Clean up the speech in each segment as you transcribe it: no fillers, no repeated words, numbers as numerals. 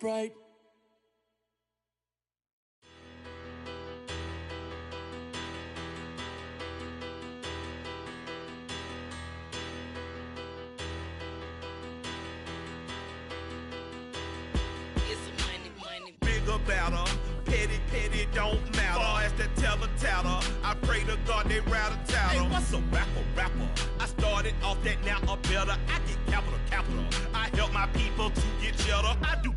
bright. Better, petty, don't matter. Far as that tatter, I pray to God they rattle tattle. Hey, what's a rapper? I started off that, now a better. I get capital. I help my people to get cheddar. I do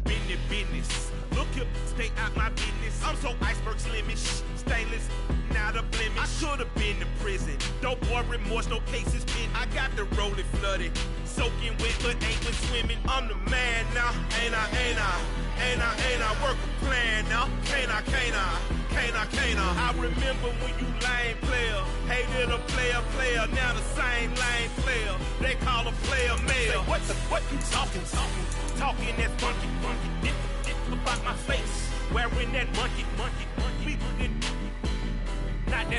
business. Look here, stay out my business. I'm so iceberg slimish, stainless, not a blemish. I should have been to prison. No boy remorse, no cases pinned. I got the rolling flooded, soaking wet, but ain't been swimming. I'm the man now, ain't I? Work a plan now, can't I? I remember when you lame player, hated a player, now the same lame player. They call a player mayor. What you talking that funky, dip about my face, wearing that monkey. Not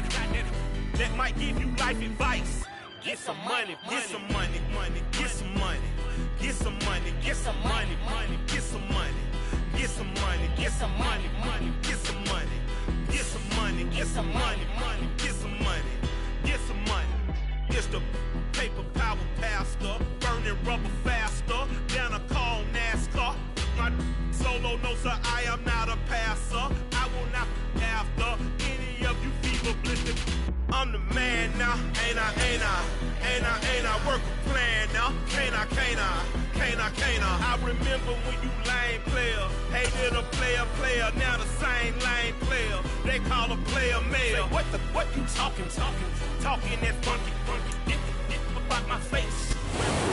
that might give you life advice. Get some money. It's the paper power pastor, burning rubber faster, down a call NASCAR. My solo no sir, I am not a passer. I will not after any of you fever blistered. I'm the man now, ain't I? Work a plan now, can't I? I remember when you lame player, hated a player, now the same lame player. They call a player mayor. What you talking that funky, dip about my face.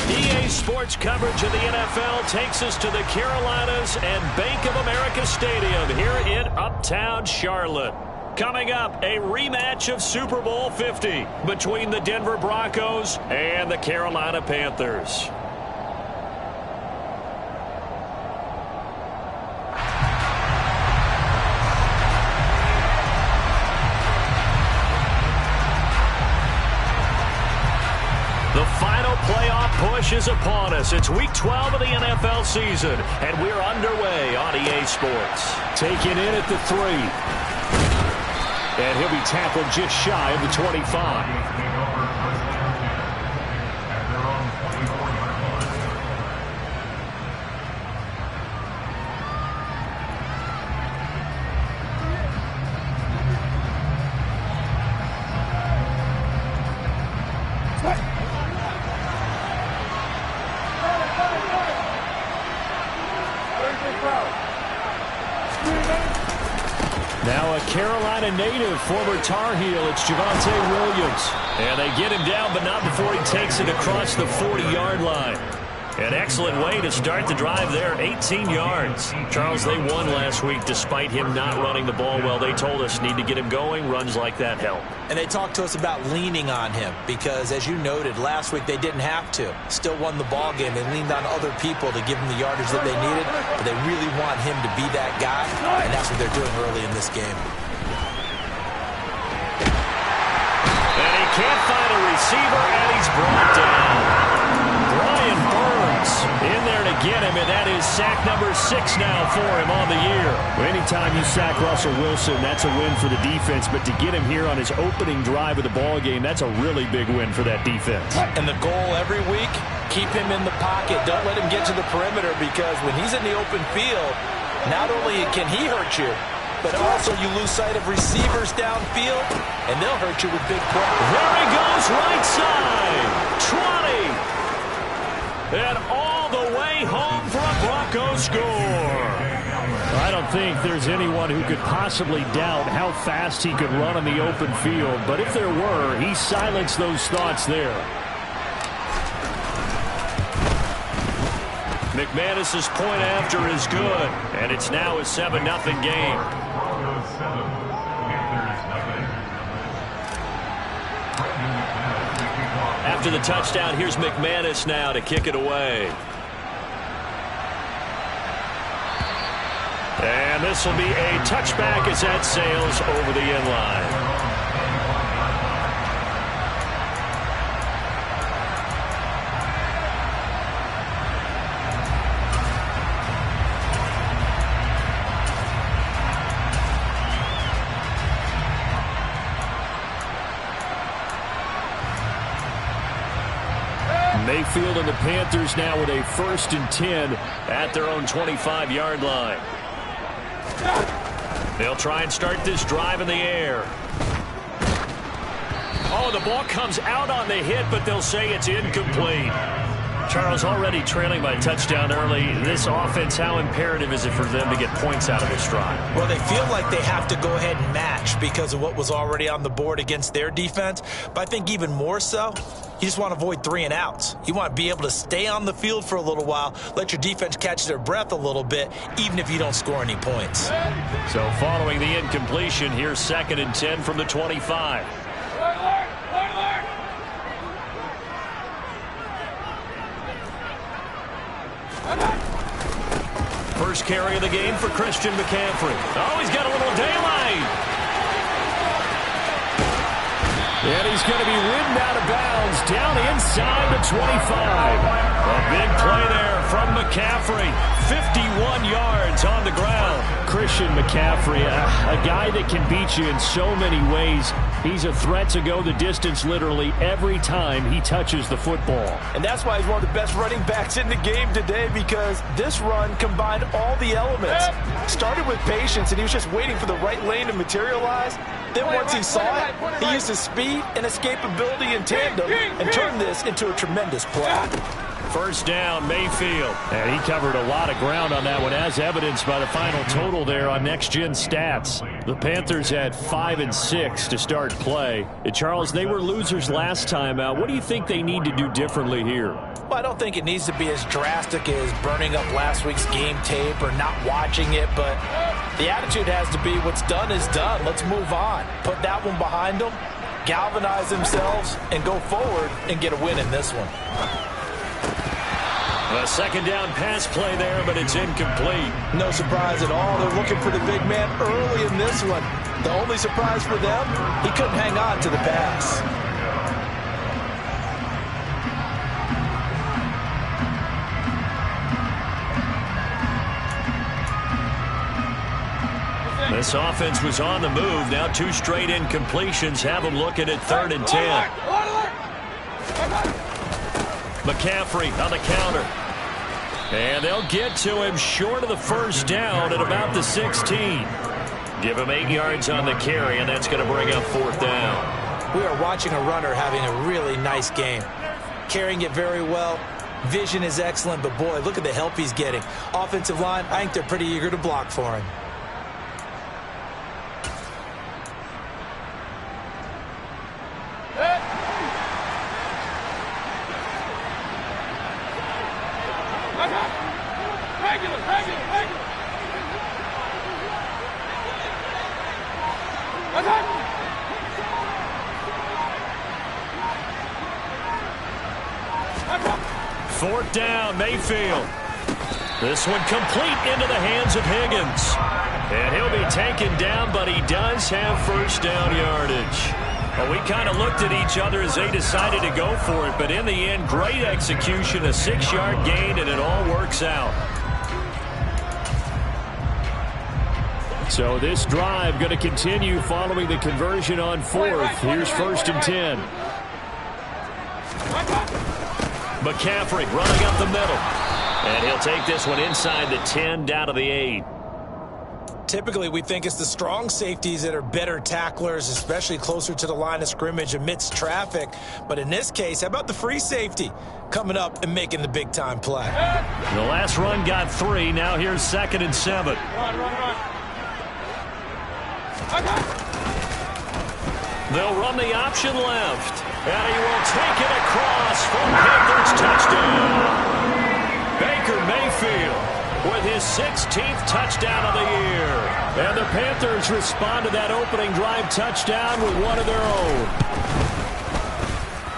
EA Sports coverage of the NFL takes us to the Carolinas and Bank of America Stadium here in Uptown Charlotte. Coming up, a rematch of Super Bowl 50 between the Denver Broncos and the Carolina Panthers. The final playoff push is upon us. It's Week 12 of the NFL season, and we're underway on EA Sports. Taken in at the 3. And he'll be tackled just shy of the 25. Now a Carolina native, former Tar Heel, it's Javonte Williams. And they get him down, but not before he takes it across the 40-yard line. An excellent way to start the drive there, 18 yards. Charles, they won last week despite him not running the ball well. They told us need to get him going. Runs like that help. And they talked to us about leaning on him because, as you noted, last week they didn't have to. Still won the ball game. They leaned on other people to give them the yardage that they needed, but they really want him to be that guy, and that's what they're doing early in this game. And he can't find a receiver, and he's brought down. Brian Burns in there to get him, and that is sack number 6 now for him on the year. Anytime you sack Russell Wilson, that's a win for the defense, but to get him here on his opening drive of the ball game, that's a really big win for that defense. And the goal every week, keep him in the pocket. Don't let him get to the perimeter, because when he's in the open field, not only can he hurt you, but also you lose sight of receivers downfield, and they'll hurt you with big plays. There he goes, right side, 20. And all the way home for a Broncos score. I don't think there's anyone who could possibly doubt how fast he could run on the open field, but if there were, he silenced those thoughts there. McManus's point after is good, and it's now a 7-0 game. After the touchdown, here's McManus now to kick it away. And this will be a touchback as that sails over the end line. Mayfield and the Panthers now with a 1st and 10 at their own 25-yard line. They'll try and start this drive in the air. Oh, the ball comes out on the hit, but they'll say it's incomplete. Charles, already trailing by a touchdown early. This offense, how imperative is it for them to get points out of this drive? Well, they feel like they have to go ahead and match because of what was already on the board against their defense. But I think even more so, you just want to avoid 3 and outs. You want to be able to stay on the field for a little while, let your defense catch their breath a little bit, even if you don't score any points. So following the incompletion, here's 2nd and 10 from the 25. First carry of the game for Christian McCaffrey. Oh, he's got a little daylight. And he's going to be ridden out of bounds down inside the 25. A big play there from McCaffrey. 51 yards on the ground. Christian McCaffrey, a guy that can beat you in so many ways. He's a threat to go the distance literally every time he touches the football. And that's why he's one of the best running backs in the game today, because this run combined all the elements. Started with patience, and he was just waiting for the right lane to materialize. Then once he saw it, he used his speed and escapability in tandem and turned this into a tremendous play. First down, Mayfield. And he covered a lot of ground on that one, as evidenced by the final total there on Next Gen Stats. The Panthers had 5 and 6 to start play. And Charles, they were losers last time out. What do you think they need to do differently here? Well, I don't think it needs to be as drastic as burning up last week's game tape or not watching it, but the attitude has to be what's done is done. Let's move on. Put that one behind them, galvanize themselves, and go forward and get a win in this one. A 2nd down pass play there, but it's incomplete. No surprise at all. They're looking for the big man early in this one. The only surprise for them, he couldn't hang on to the pass. This offense was on the move. Now 2 straight incompletions have them looking at 3rd and 10. McCaffrey on the counter. And they'll get to him short of the first down at about the 16. Give him 8 yards on the carry, and that's going to bring up 4th down. We are watching a runner having a really nice game. Carrying it very well. Vision is excellent, but boy, look at the help he's getting. Offensive line, I think they're pretty eager to block for him. Fourth down, Mayfield. This one complete into the hands of Higgins. And he'll be taken down, but he does have first down yardage. Well, we kind of looked at each other as they decided to go for it, but in the end, great execution, a 6-yard gain, and it all works out. So this drive going to continue following the conversion on 4th. Here's 1st and 10. McCaffrey running up the middle. And he'll take this one inside the 10, down to the 8. Typically, we think it's the strong safeties that are better tacklers, especially closer to the line of scrimmage amidst traffic. But in this case, how about the free safety coming up and making the big-time play? The last run got 3. Now here's 2nd and 7. They'll run the option left. And he will take it across for Panthers touchdown. Baker Mayfield with his 16th touchdown of the year. And the Panthers respond to that opening drive touchdown with one of their own.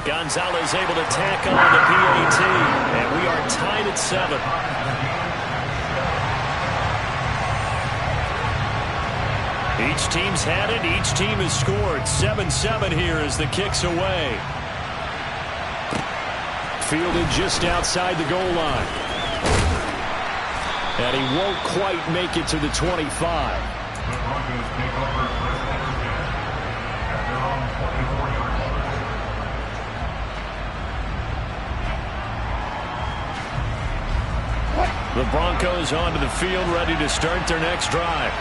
Gonzalez able to tack on the PAT. And we are tied at 7. Each team's had it. Each team has scored. 7-7 here as the kick's away. Fielded just outside the goal line. And he won't quite make it to the 25. The Broncos take over first and 10 at their own 24-yard line. The Broncos onto the field, ready to start their next drive.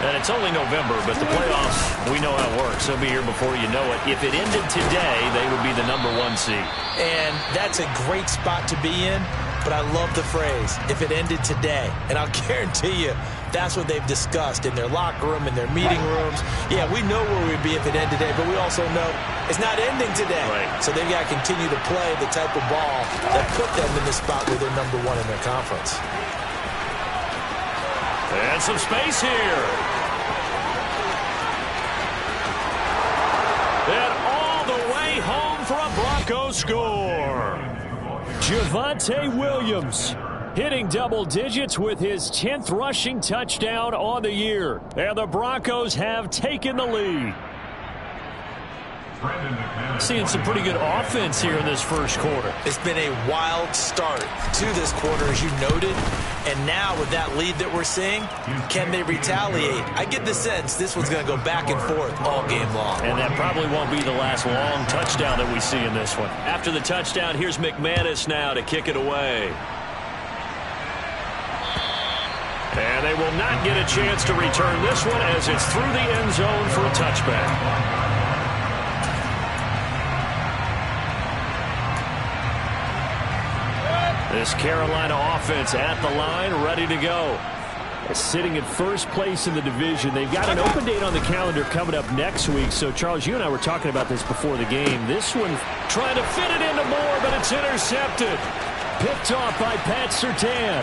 And it's only November, but the playoffs, we know how it works. They'll be here before you know it. If it ended today, they would be the #1 seed. And that's a great spot to be in, but I love the phrase, if it ended today. And I'll guarantee you, that's what they've discussed in their locker room, in their meeting rooms. Yeah, we know where we'd be if it ended today, but we also know it's not ending today. Right. So they've got to continue to play the type of ball that put them in the spot where they're #1 in their conference. And some space here. And all the way home for a Broncos score. Javonte Williams hitting double digits with his 10th rushing touchdown on the year. And the Broncos have taken the lead. Seeing some pretty good offense here in this first quarter. It's been a wild start to this quarter, as you noted. And now with that lead that we're seeing, can they retaliate? I get the sense this one's going to go back and forth all game long. And that probably won't be the last long touchdown that we see in this one. After the touchdown, here's McManus now to kick it away. And they will not get a chance to return this one as it's through the end zone for a touchback. This Carolina offense at the line, ready to go. Sitting in first place in the division. They've got an open date on the calendar coming up next week. So, Charles, you and I were talking about this before the game. This one trying to fit it into Moore, but it's intercepted. Picked off by Pat Surtain.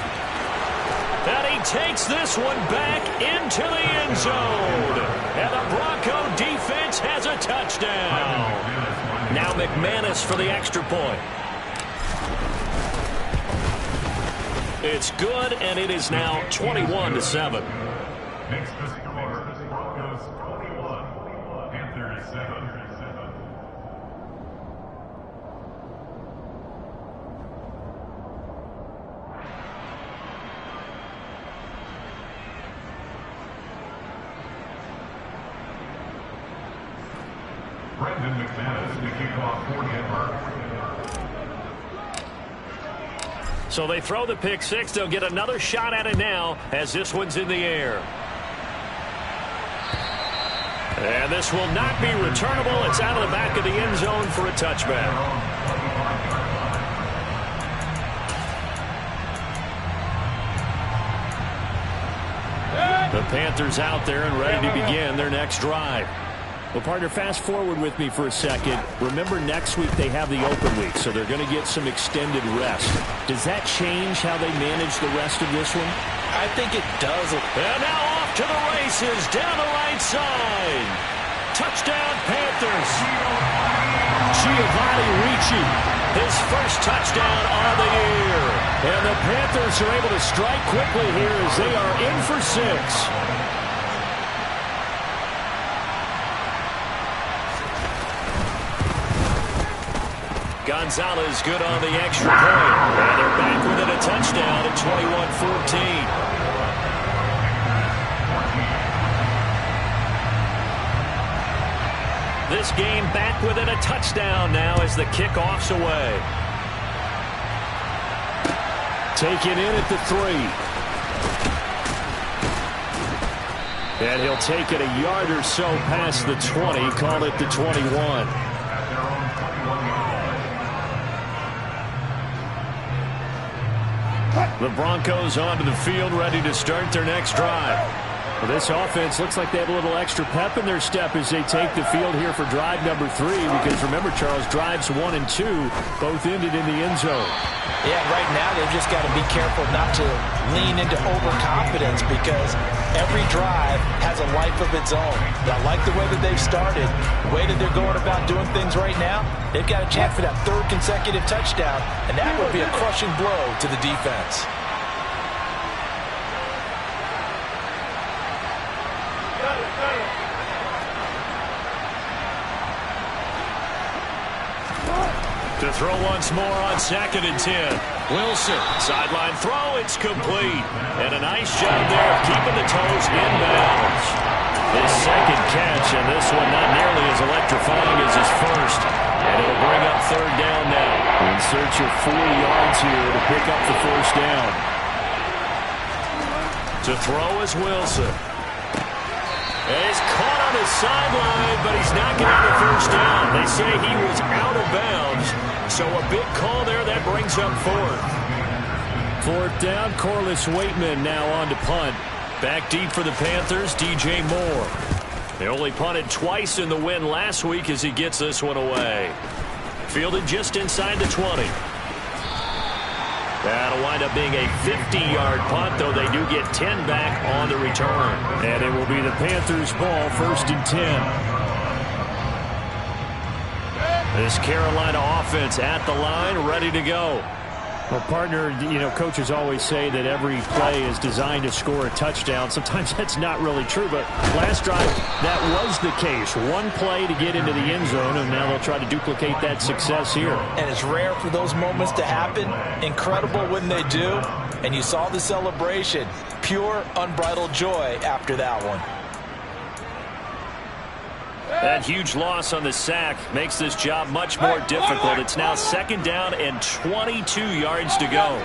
And he takes this one back into the end zone. And the Bronco defense has a touchdown. Now McManus for the extra point. It's good, and it is now 21-7. Makes the score Broncos 21, Panthers 7. Brendan McManus to kick off 40th mark. So they throw the pick six. They'll get another shot at it now as this one's in the air. And this will not be returnable. It's out of the back of the end zone for a touchback. The Panthers out there and ready to begin their next drive. Well, partner, fast forward with me for a second. Remember, next week they have the open week, so they're going to get some extended rest. Does that change how they manage the rest of this one? I think it does. And now off to the races, down the right side. Touchdown, Panthers. Giovanni Ricci, his first touchdown on the year. And the Panthers are able to strike quickly here as they are in for 6. Gonzalez good on the extra point. And they're back within a touchdown at 21-14. This game back within a touchdown now as the kickoff's away. Taken in at the 3. And he'll take it a yard or so past the 20, call it the 21. The Broncos onto the field, ready to start their next drive. Well, this offense looks like they have a little extra pep in their step as they take the field here for drive number 3. Because remember, Charles, drives 1 and 2 both ended in the end zone. Yeah, right now they've just got to be careful not to lean into overconfidence because every drive has a life of its own. I like the way that they've started, the way that they're going about doing things right now. They've got a chance for that 3rd consecutive touchdown, and that would be a crushing blow to the defense. To throw once more on 2nd and 10. Wilson, sideline throw, it's complete. And a nice job there of keeping the toes in bounds. His 2nd catch, and this one not nearly as electrifying as his first. And it'll bring up 3rd down now. In search of 4 yards here to pick up the 1st down. To throw is Wilson. And he's caught on his sideline, but he's not getting the first down. They say he was out of bounds. So a big call there. That brings up fourth. Fourth down, Corliss Waitman now on to punt. Back deep for the Panthers, DJ Moore. They only punted twice in the win last week as he gets this one away. Fielded just inside the 20. That'll wind up being a 50-yard punt, though they do get 10 back on the return. And it will be the Panthers' ball, 1st and 10. This Carolina offense at the line, ready to go. Well, partner, coaches always say that every play is designed to score a touchdown. Sometimes that's not really true, but last drive, that was the case. One play to get into the end zone, and now they'll try to duplicate that success here. And it's rare for those moments to happen. Incredible when they do. And you saw the celebration. Pure, unbridled joy after that one. That huge loss on the sack makes this job much more difficult. It's now 2nd down and 22 yards to go.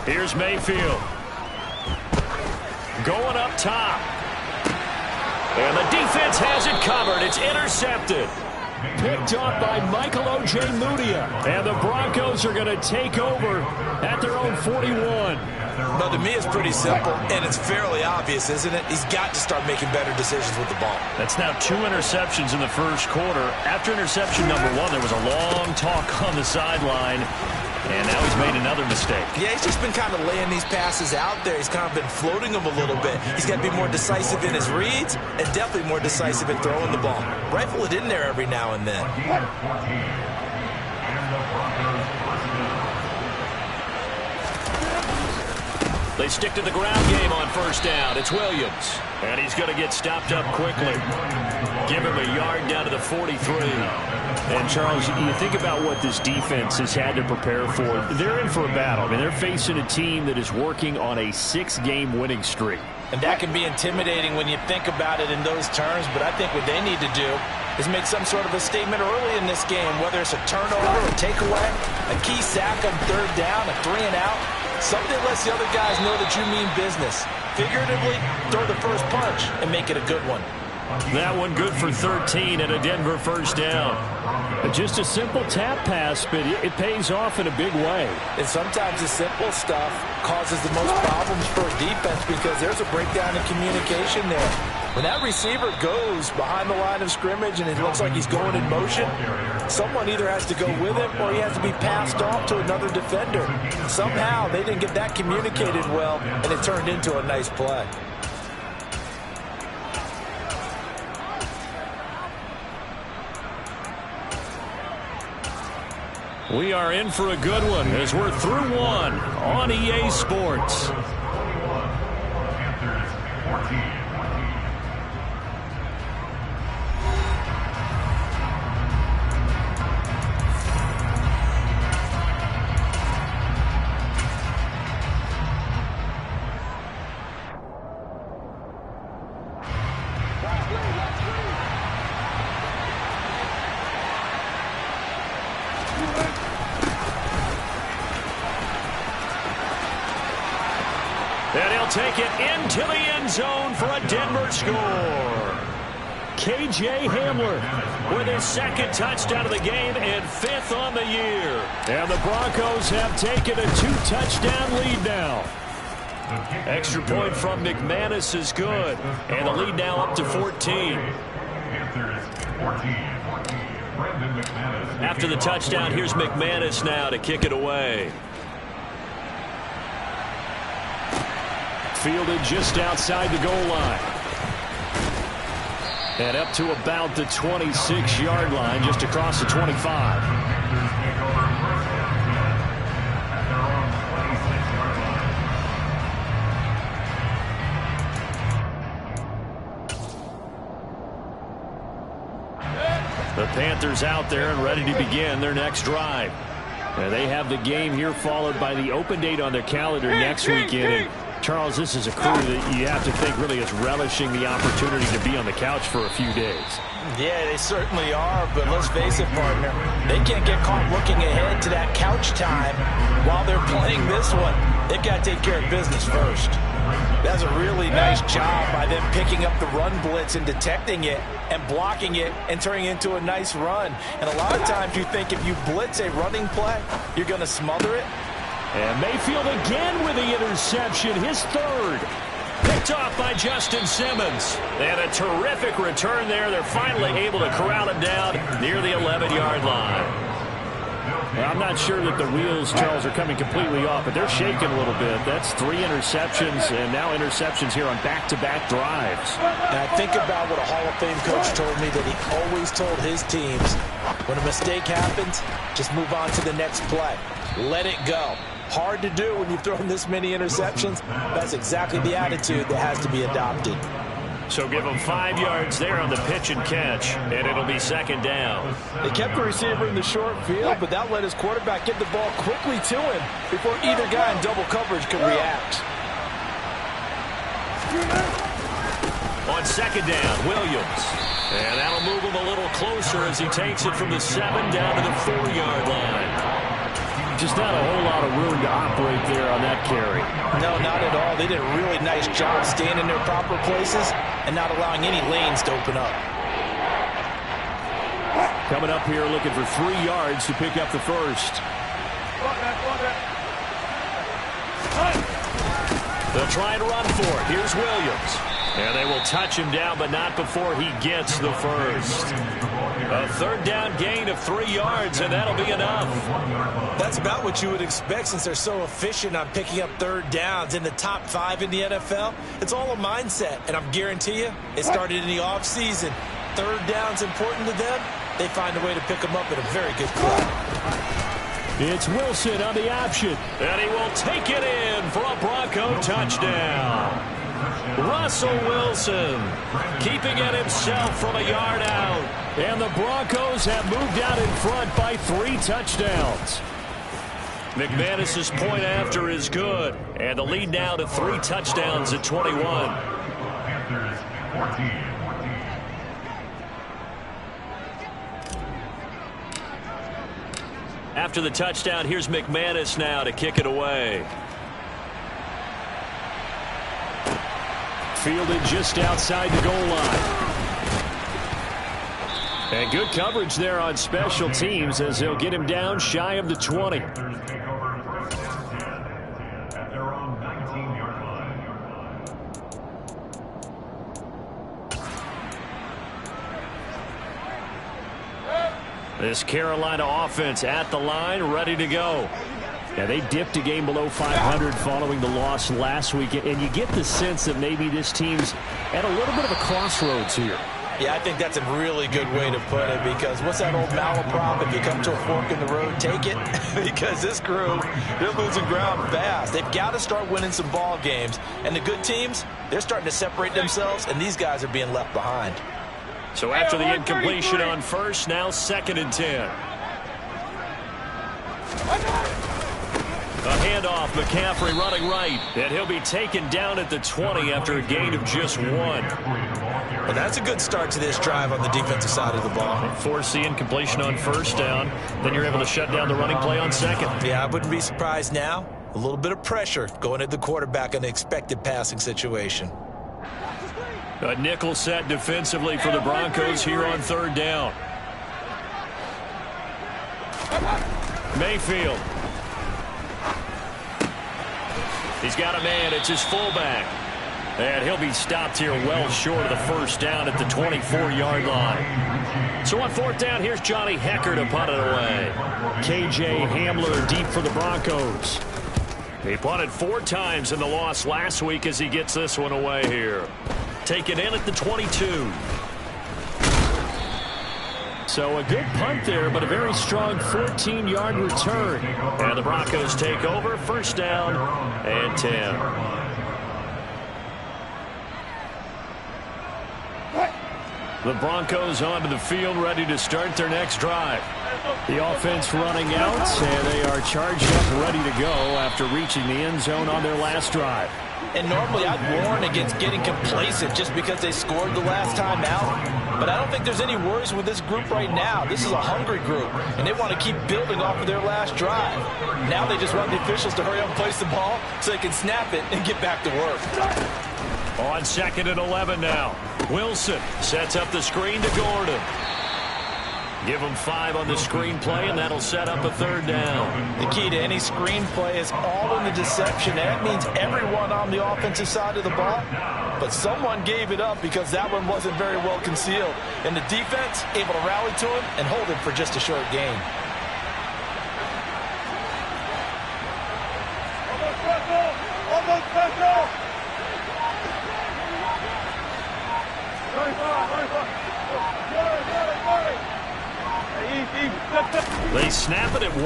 Here's Mayfield. Going up top. And the defense has it covered. It's intercepted. Picked off by Michael Ojemudia. And the Broncos are going to take over at their own 41. Well, to me, it's pretty simple, and it's fairly obvious, isn't it? He's got to start making better decisions with the ball. That's now 2 interceptions in the first quarter. After interception number 1, there was a long talk on the sideline, and now he's made another mistake. Yeah, he's just been kind of laying these passes out there. He's kind of been floating them a little bit. He's got to be more decisive in his reads and definitely more decisive in throwing the ball. Rifle it in there every now and then. They stick to the ground game on 1st down. It's Williams. And he's going to get stopped up quickly. Give him a yard down to the 43. And, Charles, you think about what this defense has had to prepare for. They're in for a battle. I mean, they're facing a team that is working on a 6-game winning streak. And that can be intimidating when you think about it in those terms. But I think what they need to do is make some sort of a statement early in this game, whether it's a turnover, a takeaway, a key sack on 3rd down, a 3-and-out. Something that lets the other guys know that you mean business. Figuratively, throw the first punch and make it a good one. That one good for 13 and a Denver 1st down. Just a simple tap pass, but it pays off in a big way. And sometimes the simple stuff causes the most problems for a defense because there's a breakdown in communication there. When that receiver goes behind the line of scrimmage and it looks like he's going in motion, someone either has to go with him or he has to be passed off to another defender. Somehow they didn't get that communicated well, and it turned into a nice play. We are in for a good one as we're through one on EA Sports. Panthers 14. And he'll take it into the end zone for a Denver score. K.J. Hamler with his 2nd touchdown of the game and 5th on the year. And the Broncos have taken a 2-touchdown lead now. Extra point from McManus is good. And the lead now up to 14. After the touchdown, here's McManus now to kick it away. Fielded just outside the goal line. And up to about the 26-yard line, just across the 25. The Panthers out there and ready to begin their next drive. And they have the game here followed by the open date on their calendar next weekend. And Charles, this is a crew that you have to think really is relishing the opportunity to be on the couch for a few days. Yeah, they certainly are, but let's face it, partner. They can't get caught looking ahead to that couch time while they're playing this one. They've got to take care of business first. That's a really nice job by them picking up the run blitz and detecting it and blocking it and turning it into a nice run. And a lot of times you think if you blitz a running play, you're going to smother it. And Mayfield again with the interception, his third. Picked off by Justin Simmons. And a terrific return there. They're finally able to corral him down near the 11-yard line. Well, I'm not sure that the wheels, Charles, are coming completely off, but they're shaking a little bit. That's 3 interceptions, and now interceptions here on back-to-back drives. And I think about what a Hall of Fame coach told me that he always told his teams, when a mistake happens, just move on to the next play. Let it go. Hard to do when you've thrown this many interceptions. That's exactly the attitude that has to be adopted. So give him 5 yards there on the pitch and catch, and it'll be second down. They kept the receiver in the short field, but that let his quarterback get the ball quickly to him before either guy in double coverage could react. On second down, Williams. And that'll move him a little closer as he takes it from the 7 down to the 4-yard line. Just not a whole lot of room to operate there on that carry. No, not at all. They did a really nice job staying in their proper places and not allowing any lanes to open up. Coming up here looking for 3 yards to pick up the first. They'll try and run for it. Here's Williams. And they will touch him down, but not before he gets the first. A third down gain of 3 yards, and that'll be enough. That's about what you would expect since they're so efficient on picking up third downs in the top 5 in the NFL. It's all a mindset, and I'm guarantee you it started in the offseason. Third down's important to them. They find a way to pick them up at a very good play. It's Wilson on the option. And he will take it in for a Bronco touchdown. Russell Wilson keeping it himself from a yard out. And the Broncos have moved out in front by 3 touchdowns. McManus's point after is good. And the lead now to 3 touchdowns at 21. Panthers 14. After the touchdown, here's McManus now to kick it away. Fielded just outside the goal line. And good coverage there on special teams as they'll get him down shy of the 20. Panthers take over first down 10 at their own 19-yard line. This Carolina offense at the line, ready to go. Yeah, they dipped a game below 500 following the loss last week, and you get the sense that maybe this team's at a little bit of a crossroads here. Yeah, I think that's a really good way to put it, because what's that old malaprop? If you come to a fork in the road, take it. Because this crew, they're losing ground fast. They've got to start winning some ball games. And the good teams, they're starting to separate themselves, and these guys are being left behind. So after the incompletion on first, now 2nd and 10. A handoff, McCaffrey running right, and he'll be taken down at the 20 after a gain of just 1. Well, that's a good start to this drive on the defensive side of the ball. Force the incompletion on first down, then you're able to shut down the running play on second. Yeah, I wouldn't be surprised now. A little bit of pressure going at the quarterback in an expected passing situation. A nickel set defensively for the Broncos here on 3rd down. Mayfield. He's got a man. It's his fullback. And he'll be stopped here well short of the first down at the 24-yard line. So on 4th down, here's Johnny Hecker to punt it away. K.J. Hamler deep for the Broncos. He punted 4 times in the loss last week as he gets this one away here. Taken in at the 22. So a good punt there, but a very strong 14-yard return. And the Broncos take over, 1st down and 10. The Broncos onto the field, ready to start their next drive. The offense running out, and they are charged up, ready to go after reaching the end zone on their last drive. And normally I'd warn against getting complacent just because they scored the last time out. But I don't think there's any worries with this group right now. This is a hungry group, and they want to keep building off of their last drive. Now they just want the officials to hurry up and place the ball so they can snap it and get back to work. On 2nd and 11 now. Wilson sets up the screen to Gordon. Give him 5 on the screen play, and that'll set up a 3rd down. The key to any screen play is all in the deception. That means everyone on the offensive side of the ball. But someone gave it up because that one wasn't very well concealed. And the defense able to rally to him and hold him for just a short gain. They snap it at 1.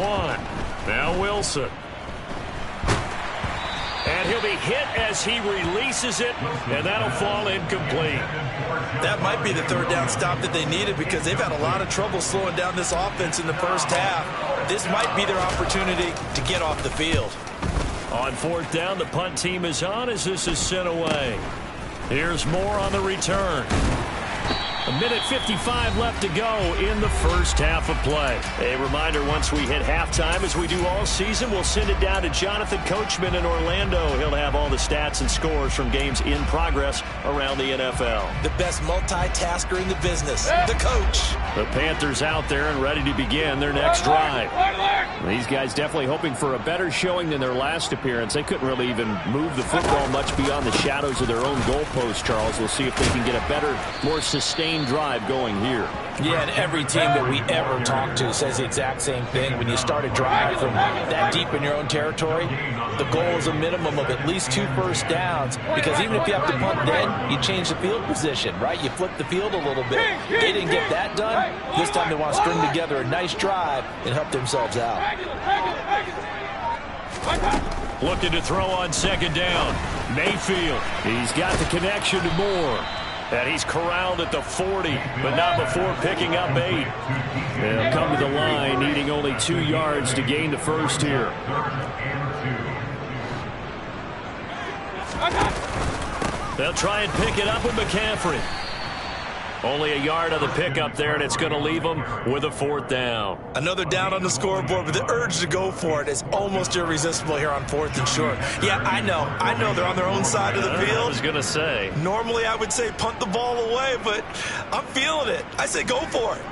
Now Wilson. And he'll be hit as he releases it, and that'll fall incomplete. That might be the 3rd down stop that they needed because they've had a lot of trouble slowing down this offense in the first half. This might be their opportunity to get off the field. On 4th down, the punt team is on as this is sent away. Here's more on the return. 1:55 left to go in the first half of play. A reminder, once we hit halftime, as we do all season, we'll send it down to Jonathan Coachman in Orlando. He'll have all the stats and scores from games in progress around the NFL. The best multitasker in the business, the coach. The Panthers out there and ready to begin their next drive. These guys definitely hoping for a better showing than their last appearance. They couldn't really even move the football much beyond the shadows of their own goalpost, Charles. We'll see if they can get a better, more sustained drive going here. Yeah, and every team that we ever talk to says the exact same thing. When you start a drive from that deep in your own territory, the goal is a minimum of at least 2 first downs, because even if you have to punt then, you change the field position, right? You flip the field a little bit. They didn't get that done. This time they want to string together a nice drive and help themselves out. Looking to throw on 2nd down. Mayfield. He's got the connection to Moore. And he's corralled at the 40, but not before picking up 8. They'll come to the line, needing only 2 yards to gain the first here. They'll try and pick it up with McCaffrey. Only a yard on the pickup there, and it's going to leave them with a 4th down. Another down on the scoreboard, but the urge to go for it is almost irresistible here on 4th and short. Yeah, I know they're on their own side of the field. I was going to say. Normally I would say punt the ball away, but I'm feeling it. I say go for it.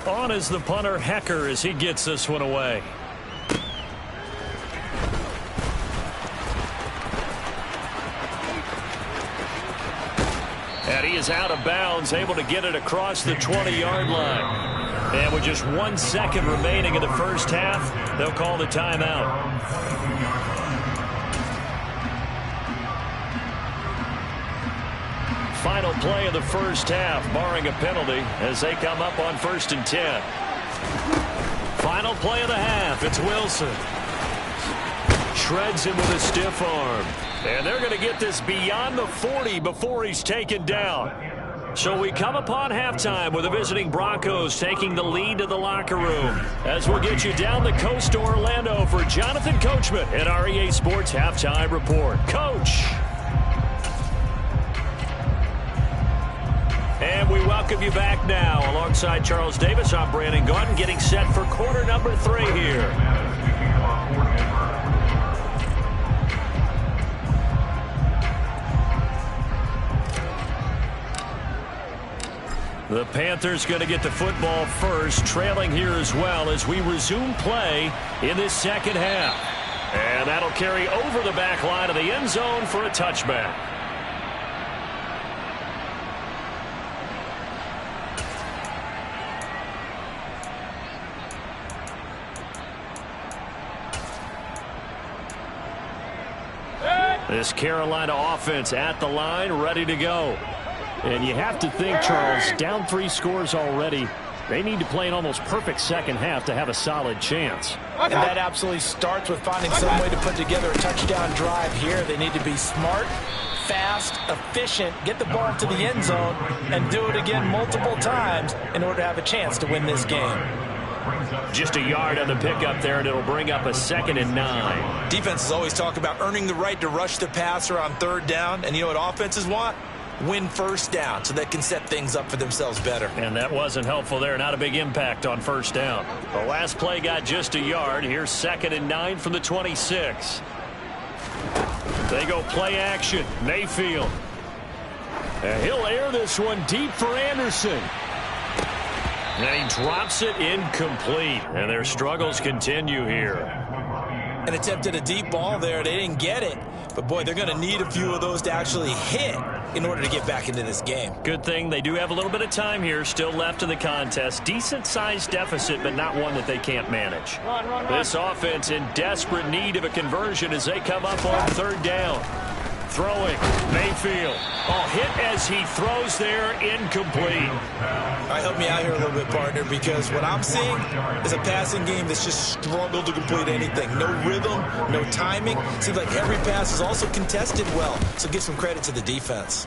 On is the punter, Hecker, as he gets this one away. And he is out of bounds, able to get it across the 20-yard line. And with just 1 second remaining in the first half, they'll call the timeout. Final play of the first half, barring a penalty, as they come up on 1st and 10. Final play of the half, it's Wilson. Shreds him with a stiff arm. And they're going to get this beyond the 40 before he's taken down. So we come upon halftime with the visiting Broncos taking the lead to the locker room. As we'll get you down the coast to Orlando for Jonathan Coachman at our EA Sports Halftime Report. Coach. And we welcome you back now. Alongside Charles Davis, I'm Brandon Gordon, getting set for quarter number 3 here. The Panthers going to get the football first, trailing here as well as we resume play in this second half. And that'll carry over the back line of the end zone for a touchback. This Carolina offense at the line, ready to go. And you have to think, Charles, down 3 scores already. They need to play an almost perfect second half to have a solid chance. And that absolutely starts with finding some way to put together a touchdown drive here. They need to be smart, fast, efficient, get the ball to the end zone, and do it again multiple times in order to have a chance to win this game. Just a yard on the pickup there, and it'll bring up a 2nd and 9. Defenses always talk about earning the right to rush the passer on 3rd down, and you know what offenses want? Win 1st down so they can set things up for themselves better. And that wasn't helpful there. Not a big impact on 1st down. The last play got just a yard. Here's 2nd and 9 from the 26. They go play action. Mayfield. And he'll air this one deep for Anderson. And he drops it incomplete. And their struggles continue here. An attempt at a deep ball there. They didn't get it. But, boy, they're going to need a few of those to actually hit in order to get back into this game. Good thing they do have a little bit of time here still left in the contest. Decent-sized deficit, but not one that they can't manage. This offense in desperate need of a conversion as they come up on 3rd down. Throwing, Mayfield. Oh, hit as he throws there, incomplete. All right, help me out here a little bit, partner, because what I'm seeing is a passing game that's just struggled to complete anything. No rhythm, no timing. Seems like every pass is also contested well, so give some credit to the defense.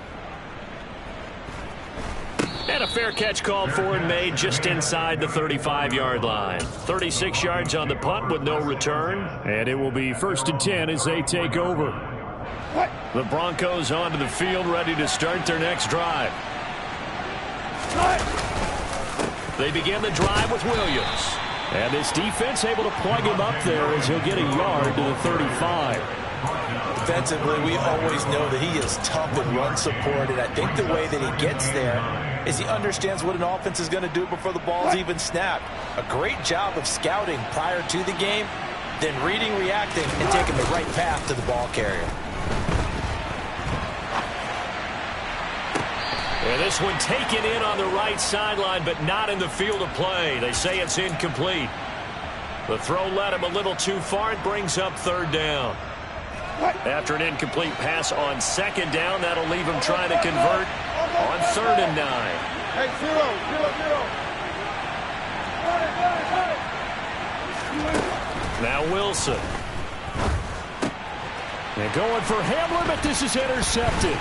And a fair catch called for and made just inside the 35-yard line. 36 yards on the punt with no return. And it will be 1st and 10 as they take over. The Broncos onto the field, ready to start their next drive. They begin the drive with Williams. And this defense able to plug him up there as he'll get a yard to the 35. Defensively, we always know that he is tough in run support, and I think the way that he gets there is he understands what an offense is going to do before the ball's even snapped. A great job of scouting prior to the game, then reading, reacting, and taking the right path to the ball carrier. And this one taken in on the right sideline, but not in the field of play. They say it's incomplete. The throw led him a little too far. It brings up 3rd down. After an incomplete pass on 2nd down, that'll leave him trying to convert on 3rd and 9. Hey, 0. Now Wilson. And going for Hamler, but this is intercepted.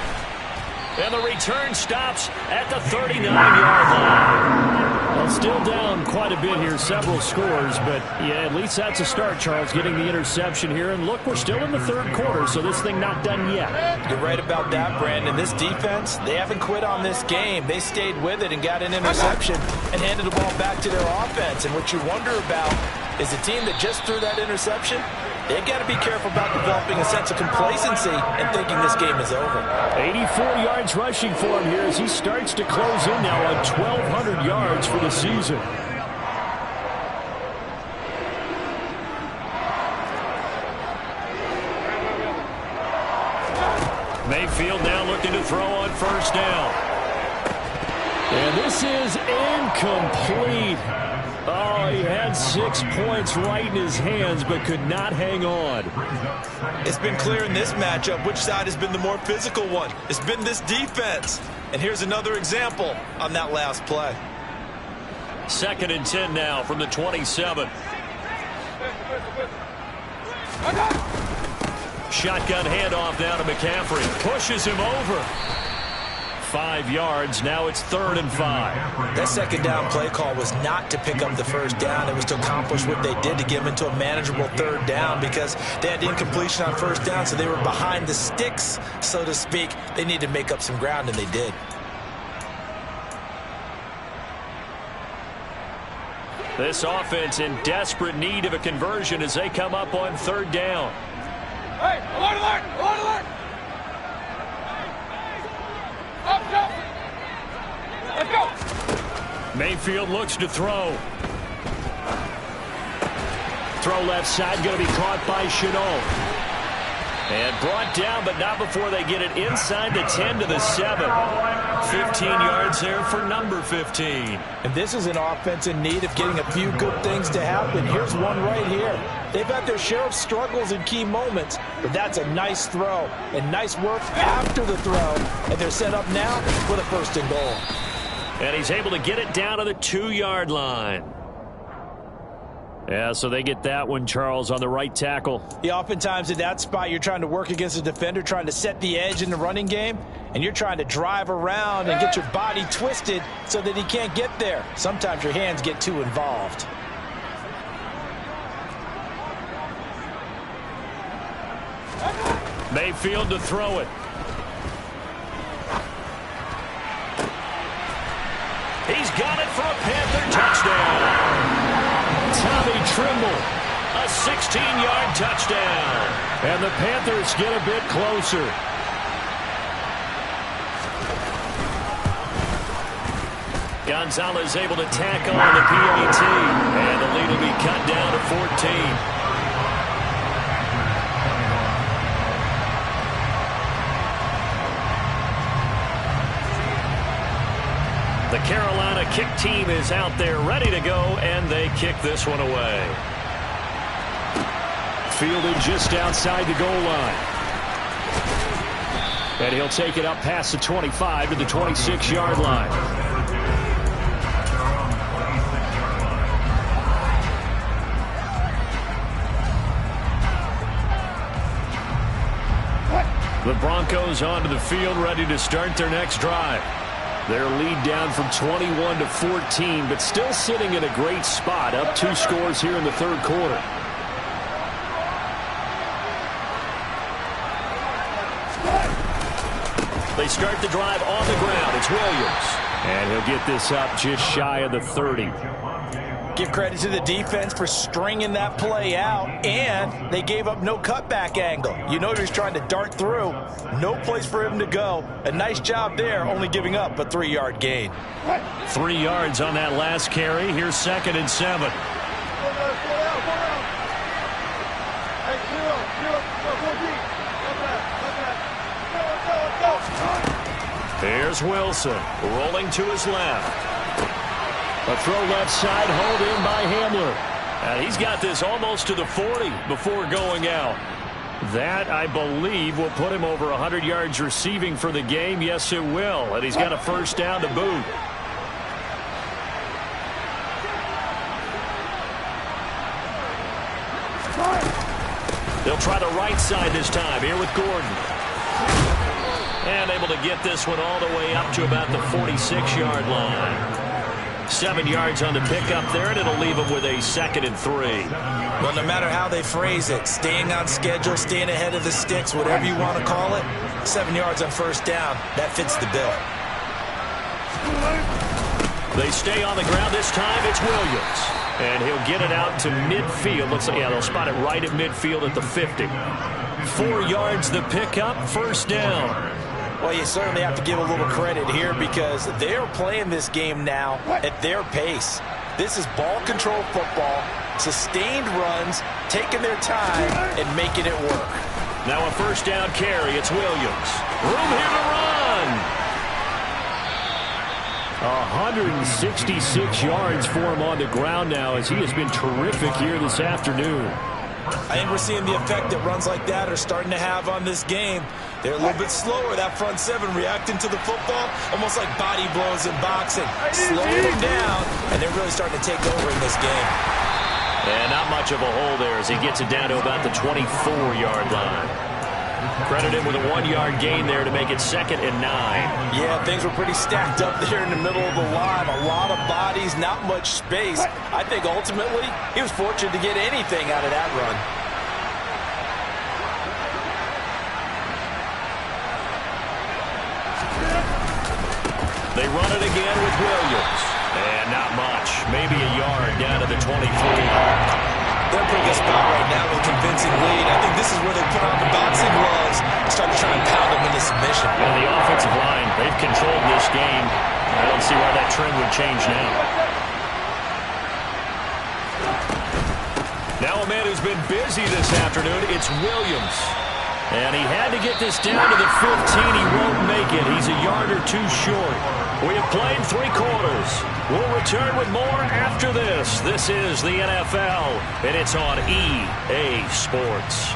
And the return stops at the 39-yard line. Well, still down quite a bit here, several scores, but yeah, at least that's a start, Charles, getting the interception here. And look, we're still in the 3rd quarter, so this thing not done yet. You're right about that, Brandon. This defense, they haven't quit on this game. They stayed with it and got an interception and handed the ball back to their offense. And what you wonder about is the team that just threw that interception, they've got to be careful about developing a sense of complacency and thinking this game is over. 84 yards rushing for him here as he starts to close in now on 1,200 yards for the season. Mayfield now looking to throw on 1st down. And this is incomplete. Oh, he had 6 points right in his hands, but could not hang on. It's been clear in this matchup which side has been the more physical one. It's been this defense. And here's another example on that last play. 2nd and 10 now from the 27. Shotgun handoff down to McCaffrey. Pushes him over. 5 yards. Now it's 3rd and 5. That 2nd down play call was not to pick up the 1st down. It was to accomplish what they did to get them into a manageable 3rd down because they had incompletion on 1st down, so they were behind the sticks, so to speak. They needed to make up some ground, and they did. This offense in desperate need of a conversion as they come up on 3rd down. Hey, alert, alert, alert, alert. Up, jump. Let's go. Mayfield looks to throw. Throw left side, going to be caught by Chenault. And brought down, but not before they get it inside the 10 to the 7. 15 yards there for number 15. And this is an offense in need of getting a few good things to happen. Here's one right here. They've had their share of struggles in key moments, but that's a nice throw and nice work after the throw. And they're set up now with a 1st and goal. And he's able to get it down to the 2-yard line. Yeah, so they get that one, Charles, on the right tackle. Yeah, oftentimes in that spot, you're trying to work against a defender, trying to set the edge in the running game, and you're trying to drive around and get your body twisted so that he can't get there. Sometimes your hands get too involved. Mayfield to throw it. He's got it for a Panther touchdown. Tommy Trimble, a 16-yard touchdown. And the Panthers get a bit closer. Gonzalez able to tackle on the PAT. And the lead will be cut down to 14. The Carolina kick team is out there ready to go, and they kick this one away. Fielded just outside the goal line. And he'll take it up past the 25 to the 26-yard line. The Broncos onto the field, ready to start their next drive. Their lead down from 21 to 14, but still sitting in a great spot, up 2 scores here in the third quarter. They start the drive on the ground. It's Williams. And he'll get this up just shy of the 30. Give credit to the defense for stringing that play out, and they gave up no cutback angle. You know he was trying to dart through. No place for him to go. A nice job there, only giving up a 3-yard gain. 3 yards on that last carry. Here's 2nd and 7. Here's Wilson, rolling to his left. A throw left side, hauled in by Hamler. And he's got this almost to the 40 before going out. That, I believe, will put him over 100 yards receiving for the game. Yes, it will. And he's got a first down to boot. They'll try the right side this time here with Gordon. And able to get this one all the way up to about the 46-yard line. 7 yards on the pickup there, and it'll leave them with a 2nd and 3. Well, no matter how they phrase it, staying on schedule, staying ahead of the sticks, whatever you want to call it, 7 yards on first down, that fits the bill. They stay on the ground. This time it's Williams. And he'll get it out to midfield. Looks like, yeah, they'll spot it right at midfield at the 50. 4 yards the pickup, first down. Well, you certainly have to give a little credit here because they're playing this game now at their pace. This is ball control football, sustained runs, taking their time, and making it work. Now a first down carry. It's Williams. Room here to run. 166 yards for him on the ground now as he has been terrific here this afternoon. I think we're seeing the effect that runs like that are starting to have on this game. They're a little bit slower, that front 7, reacting to the football, almost like body blows in boxing. Slowing them down, and they're really starting to take over in this game. And not much of a hole there as he gets it down to about the 24-yard line. Credit him with a 1-yard gain there to make it 2nd and 9. Yeah, things were pretty stacked up there in the middle of the line. A lot of bodies, not much space. I think ultimately he was fortunate to get anything out of that run. They run it again with Williams. And not much. Maybe a yard down to the 23. They're in a pretty good spot right now with a convincing lead. I think this is where they put on the boxing gloves and start to try and pound them into submission. And the offensive line, they've controlled this game. I don't see why that trend would change now. Now a man who's been busy this afternoon, it's Williams. And he had to get this down to the 15. He won't make it. He's a yard or 2 short. We have played 3 quarters. We'll return with more after this. This is the NFL, and it's on EA Sports.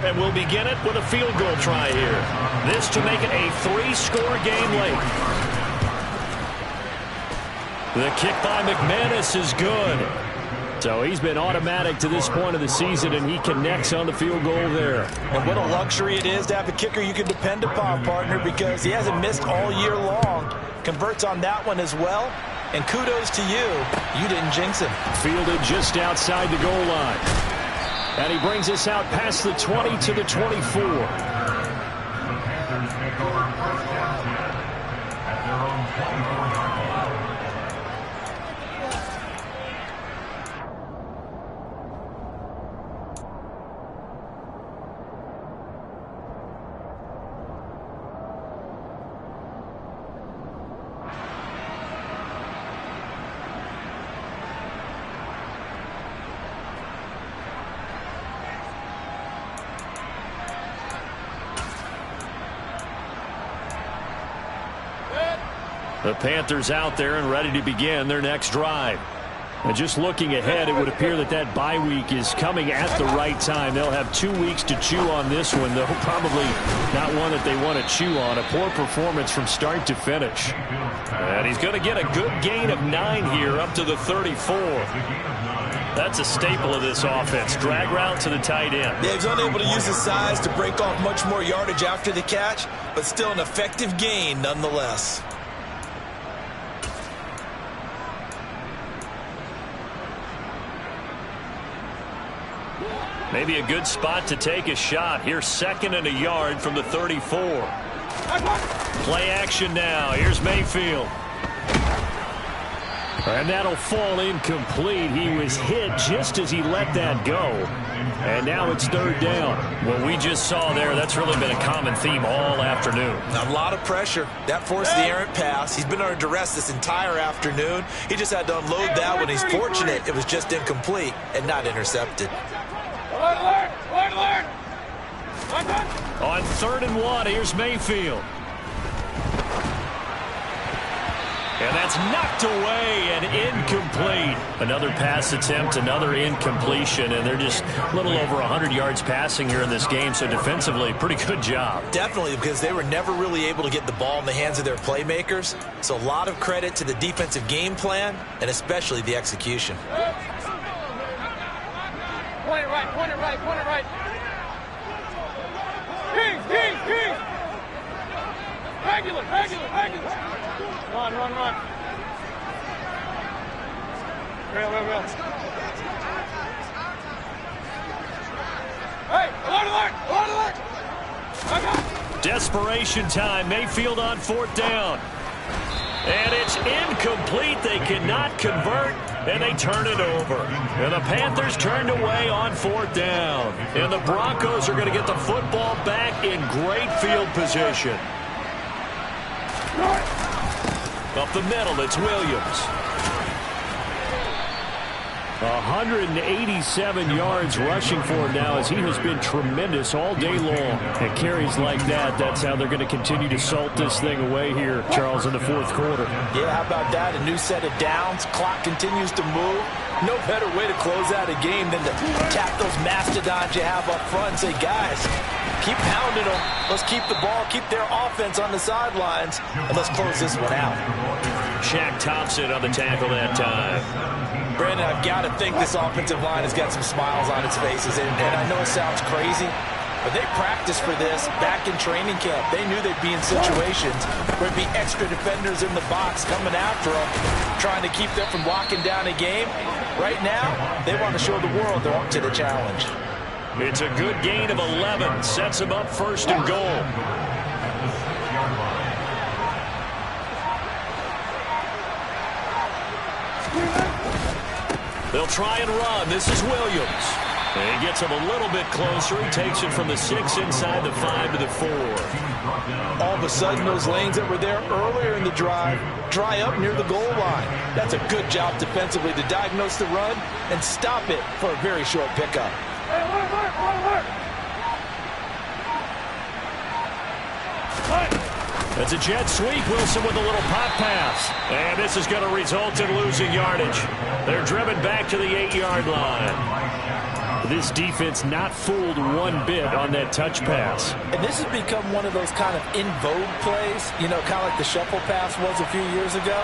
And we'll begin it with a field goal try here. This to make it a 3-score game late. The kick by McManus is good. So he's been automatic to this point of the season, and he connects on the field goal there. And what a luxury it is to have a kicker you can depend upon, partner, because he hasn't missed all year long. Converts on that one as well. And kudos to you. You didn't jinx him. Fielded just outside the goal line. And he brings us out past the 20 to the 24. The Panthers take over first down 10 at their own 24-yard line. The Panthers out there and ready to begin their next drive. And just looking ahead, it would appear that that bye week is coming at the right time. They'll have 2 weeks to chew on this one, though probably not one that they want to chew on. A poor performance from start to finish. And he's going to get a good gain of 9 here up to the 34. That's a staple of this offense. Drag route to the tight end. Yeah, he's unable to use his size to break off much more yardage after the catch, but still an effective gain nonetheless. Maybe a good spot to take a shot. Here's 2nd and a yard from the 34. Play action now. Here's Mayfield. And that'll fall incomplete. He was hit just as he let that go. And now it's 3rd down. What we just saw there, that's really been a common theme all afternoon. A lot of pressure. That forced the errant pass. He's been under duress this entire afternoon. He just had to unload that one. He's fortunate it was just incomplete and not intercepted. Alert! Alert! Alert! On 3rd and 1, here's Mayfield. And that's knocked away and incomplete. Another pass attempt, another incompletion, and they're just a little over 100 yards passing here in this game, so defensively, pretty good job. Definitely, because they were never really able to get the ball in the hands of their playmakers. So a lot of credit to the defensive game plan, and especially the execution. Point it right, point it right, point it right. Kings, Kings, Kings! Regular, regular, regular. Run, run, run. Real, real, real. Hey, alert, alert, alert, alert. Okay. Desperation time. Mayfield on 4th down. And it's incomplete. They cannot convert, and they turn it over. And the Panthers turned away on 4th down. And the Broncos are going to get the football back in great field position. Up the middle, it's Williams. 187 yards rushing for him now, as he has been tremendous all day long. And carries like that, that's how they're going to continue to salt this thing away here, Charles, in the 4th quarter. Yeah, how about that? A new set of downs. Clock continues to move. No better way to close out a game than to tap those mastodons you have up front and say, guys, keep pounding them. Let's keep the ball, keep their offense on the sidelines, and let's close this one out. Shaq Thompson on the tackle that time. Brandon, I've got to think this offensive line has got some smiles on its faces, and I know it sounds crazy, but they practiced for this back in training camp. They knew they'd be in situations where there'd be extra defenders in the box coming after them, trying to keep them from locking down a game. Right now, they want to show the world they're up to the challenge. It's a good gain of 11. Sets them up 1st and goal. They'll try and run. This is Williams. And he gets him a little bit closer. He takes it from the 6 inside the 5 to the 4. All of a sudden, those lanes that were there earlier in the drive dry up near the goal line. That's a good job defensively to diagnose the run and stop it for a very short pickup. Hey, alert, alert, alert, alert. It's a jet sweep. Wilson with a little pop pass. And this is going to result in losing yardage. They're driven back to the 8-yard line. This defense not fooled one bit on that touch pass. And this has become one of those kind of in vogue plays, kind of like the shuffle pass was a few years ago.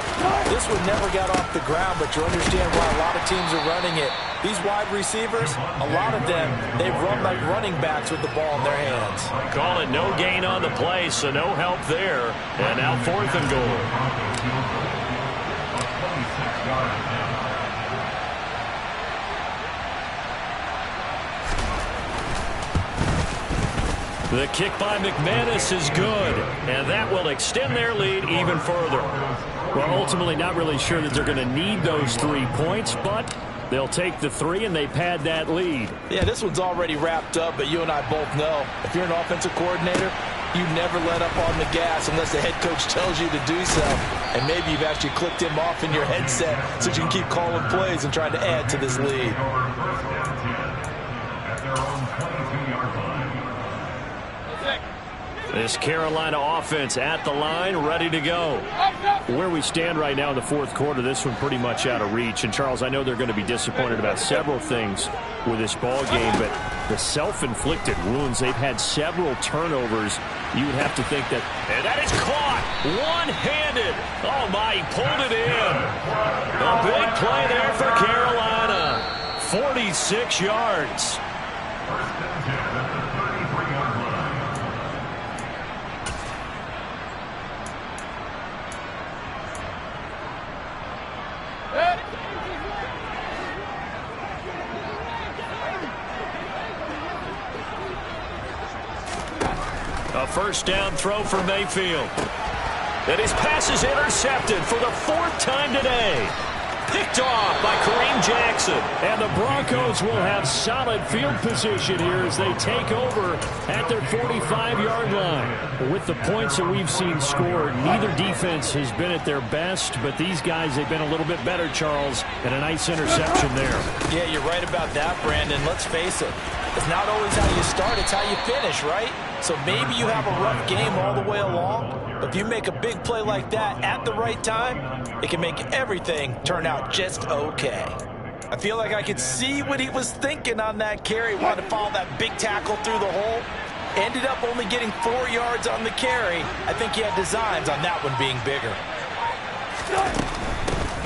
This one never got off the ground, but you understand why a lot of teams are running it. These wide receivers, a lot of them, they run like running backs with the ball in their hands. Call it no gain on the play, so no help there. And now 4th and goal. The kick by McManus is good, and that will extend their lead even further. Well, ultimately not really sure that they're going to need those 3 points, but they'll take the 3 and they pad that lead. Yeah, this one's already wrapped up, but you and I both know if you're an offensive coordinator, you never let up on the gas unless the head coach tells you to do so. And maybe you've actually clicked him off in your headset so you can keep calling plays and trying to add to this lead. This Carolina offense at the line, ready to go. Where we stand right now in the 4th quarter, this one pretty much out of reach. And, Charles, I know they're going to be disappointed about several things with this ball game, but the self-inflicted wounds, they've had several turnovers. You would have to think that. And that is caught one-handed. Oh, my, he pulled it in. A big play there for Carolina. 46 yards. A first down throw for Mayfield. And his pass is intercepted for the 4th time today. Picked off by Kareem Jackson. And the Broncos will have solid field position here as they take over at their 45-yard line. With the points that we've seen scored, neither defense has been at their best, but these guys, they've been a little bit better, Charles, and a nice interception there. Yeah, you're right about that, Brandon. Let's face it. It's not always how you start, it's how you finish, right? So maybe you have a rough game all the way along, but if you make a big play like that at the right time, it can make everything turn out just okay. I feel like I could see what he was thinking on that carry. Wanted to follow that big tackle through the hole. Ended up only getting 4 yards on the carry. I think he had designs on that one being bigger.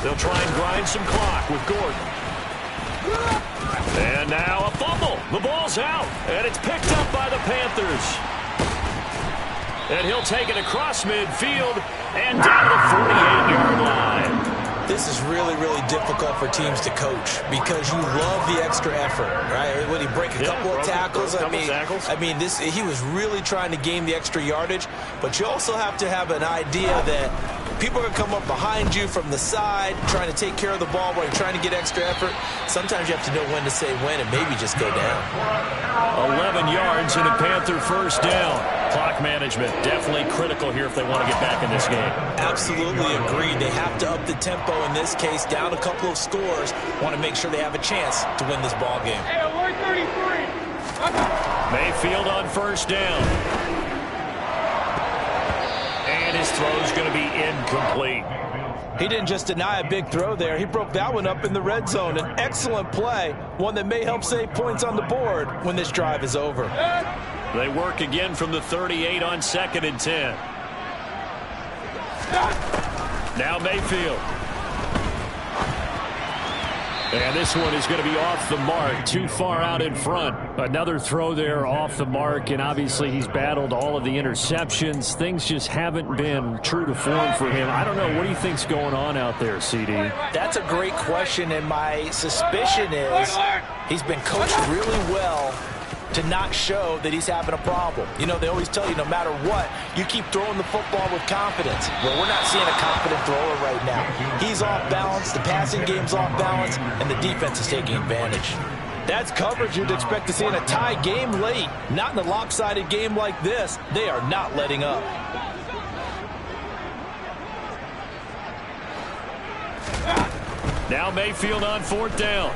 They'll try and grind some clock with Gordon. And now a fumble. The ball's out, and it's picked up by the Panthers. And he'll take it across midfield and down to the 48-yard line. This is really, really difficult for teams to coach because you love the extra effort, right? When he break a couple of tackles, he was really trying to gain the extra yardage, but you also have to have an idea that people are going to come up behind you from the side, trying to take care of the ball while you're trying to get extra effort. Sometimes you have to know when to say when and maybe just go down. 11 yards and a Panther first down. Clock management definitely critical here if they want to get back in this game. Absolutely agreed. They have to up the tempo in this case, down a couple of scores. Want to make sure they have a chance to win this ball game. Hey, alert 33. Mayfield on first down. And his throw is going to be incomplete. He didn't just deny a big throw there. He broke that one up in the red zone. An excellent play, one that may help save points on the board when this drive is over. They work again from the 38 on 2nd and 10. Now Mayfield. And this one is going to be off the mark, too far out in front. Another throw there off the mark, and obviously he's battled all of the interceptions. Things just haven't been true to form for him. I don't know. What do you think's going on out there, CD? That's a great question, and my suspicion is he's been coached really well to not show that he's having a problem. You know, they always tell you no matter what, you keep throwing the football with confidence. Well, we're not seeing a confident thrower right now. He's off balance, the passing game's off balance, and the defense is taking advantage. That's coverage you'd expect to see in a tie game late. Not in a lopsided game like this. They are not letting up. Now Mayfield on 4th down.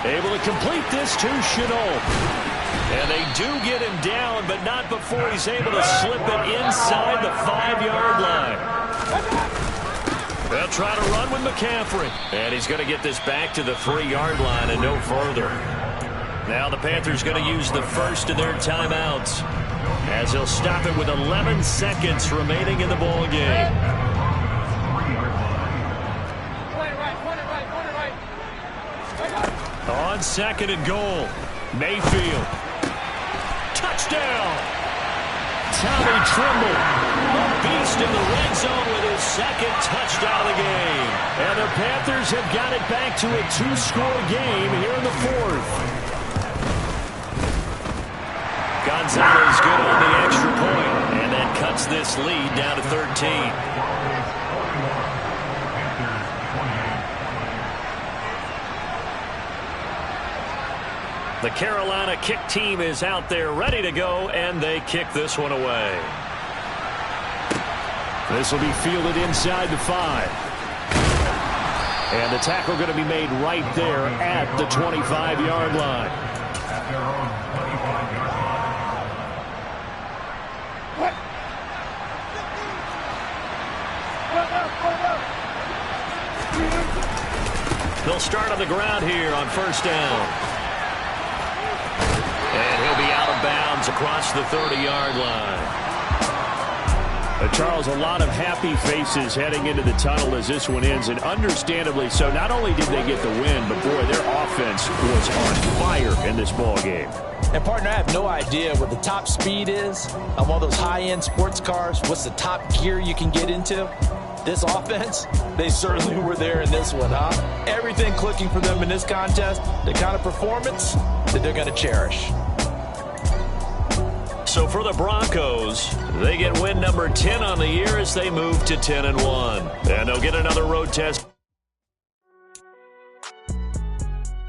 Able to complete this to Chenault. And they do get him down, but not before he's able to slip it inside the 5-yard line. They'll try to run with McCaffrey. And he's going to get this back to the 3-yard line and no further. Now the Panthers going to use the first of their timeouts, as they'll stop it with 11 seconds remaining in the ball game. On 2nd and goal, Mayfield. Touchdown! Tommy Tremble, a beast in the red zone with his 2nd touchdown of the game. And the Panthers have got it back to a 2-score game here in the 4th. Gonzalez good on the extra point, and that cuts this lead down to 13. The Carolina kick team is out there ready to go, and they kick this one away. This will be fielded inside the 5. And the tackle going to be made right there at the 25-yard line. At their own 25-yard line. They'll start on the ground here on 1st down. And he'll be out of bounds across the 30-yard line. Charles, a lot of happy faces heading into the tunnel as this one ends, and understandably so. Not only did they get the win, but boy, their offense was on fire in this ball game. And partner, I have no idea what the top speed is on one of those high-end sports cars. What's the top gear you can get into? This offense, they certainly were there in this one, huh? Everything clicking for them in this contest, the kind of performance that they're going to cherish. So for the Broncos, they get win number 10 on the year as they move to 10-1. And they'll get another road test.